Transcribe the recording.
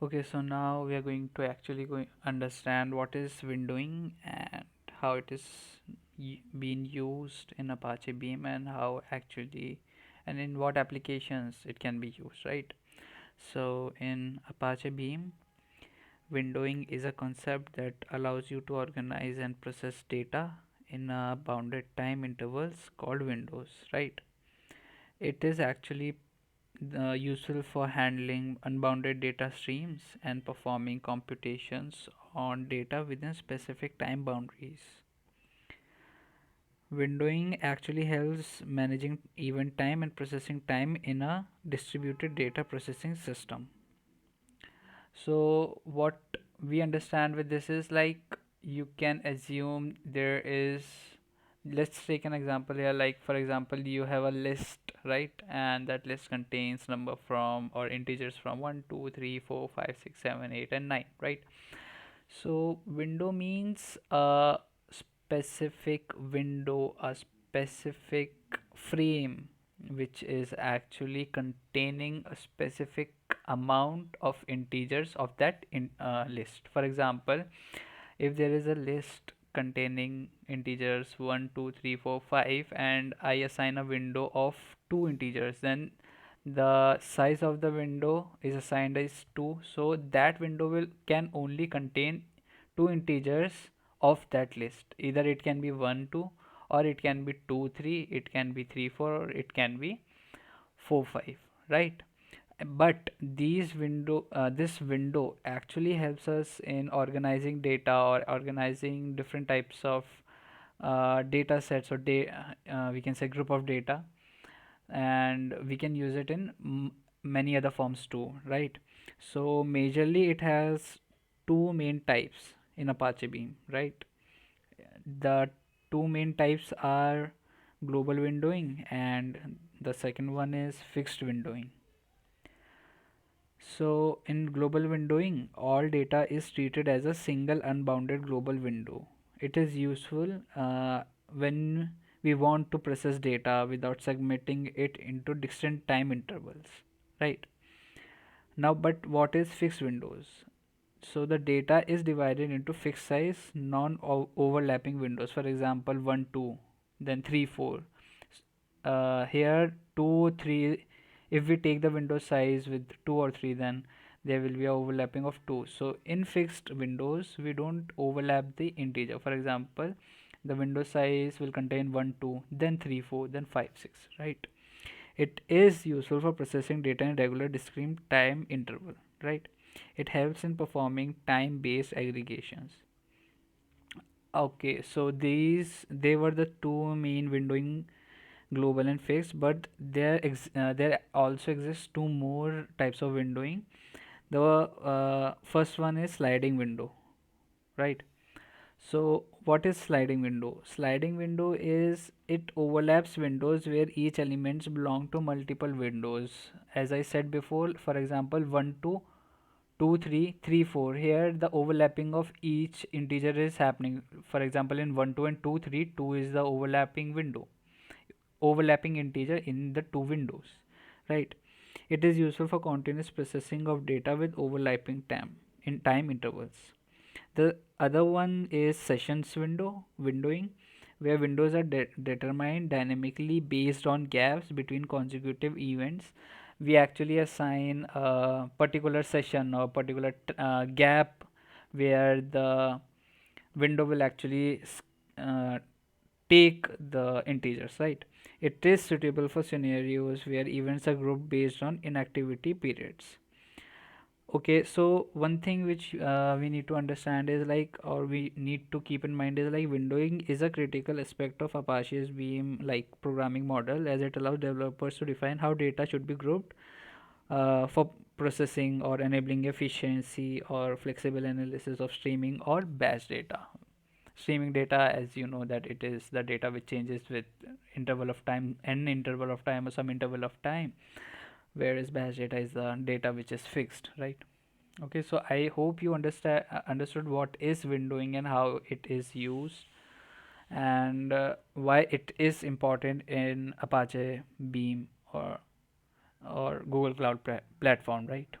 Okay, so now we are going to actually understand what is windowing and how it is being used in Apache Beam and how actually and in what applications it can be used, right? So in Apache Beam, windowing is a concept that allows you to organize and process data in a bounded time intervals called windows, right? It is actually useful for handling unbounded data streams and performing computations on data within specific time boundaries. Windowing actually helps managing event time and processing time in a distributed data processing system. So, what we understand with this is like you can assume there is, let's take an example here, like for example you have a list, right, and that list contains number from or integers from 1 2 3 4 5 6 7 8 and 9, right? So window means a specific window, a specific frame which is actually containing a specific amount of integers of that list. For example, if there is a list containing integers 1 2 3 4 5 and I assign a window of two integers, then the size of the window is assigned as 2, so that window will can only contain two integers of that list. Either it can be 1 2, or it can be 2 3, it can be 3 4, or it can be 4 5, right? But this window actually helps us in organizing data or organizing different types of data sets or we can say group of data, and we can use it in many other forms too, right? So majorly it has two main types in Apache Beam, right? The two main types are global windowing and the second one is fixed windowing. So in global windowing, all data is treated as a single unbounded global window. It is useful when we want to process data without segmenting it into distinct time intervals, right? Now, but what is fixed windows? So the data is divided into fixed size, non-overlapping windows. For example, 1, 2, then 3, 4. Here 2, 3. If we take the window size with 2 or 3, then there will be a overlapping of 2. So in fixed windows, we don't overlap the integer. For example, the window size will contain 1, 2, then 3, 4, then 5, 6, right? It is useful for processing data in regular discrete time interval, right? It helps in performing time-based aggregations. Okay, so they were the two main windowing, global and fixed, but there also exists two more types of windowing. The first one is sliding window, right? So what is sliding window? Sliding window is it overlaps windows where each elements belong to multiple windows. As I said before, for example, 1 2 2 3 3 4. Here the overlapping of each integer is happening. For example, in 1 2 and 2 3, 2 is the overlapping integer in the two windows, right? It is useful for continuous processing of data with overlapping time intervals. The other one is sessions windowing, where windows are determined dynamically based on gaps between consecutive events. We actually assign a particular session or particular gap where the window will actually uh, take the integers, right? It is suitable for scenarios where events are grouped based on inactivity periods. Okay, so one thing which we need to understand is like, or we need to keep in mind is like, windowing is a critical aspect of Apache's Beam like programming model, as it allows developers to define how data should be grouped for processing or enabling efficiency or flexible analysis of streaming or batch data. Streaming data, as you know, that it is the data which changes with interval of time, n interval of time or some interval of time, whereas batch data is the data which is fixed, right? Okay, so I hope you understood what is windowing and how it is used, and why it is important in Apache Beam or Google Cloud platform, right?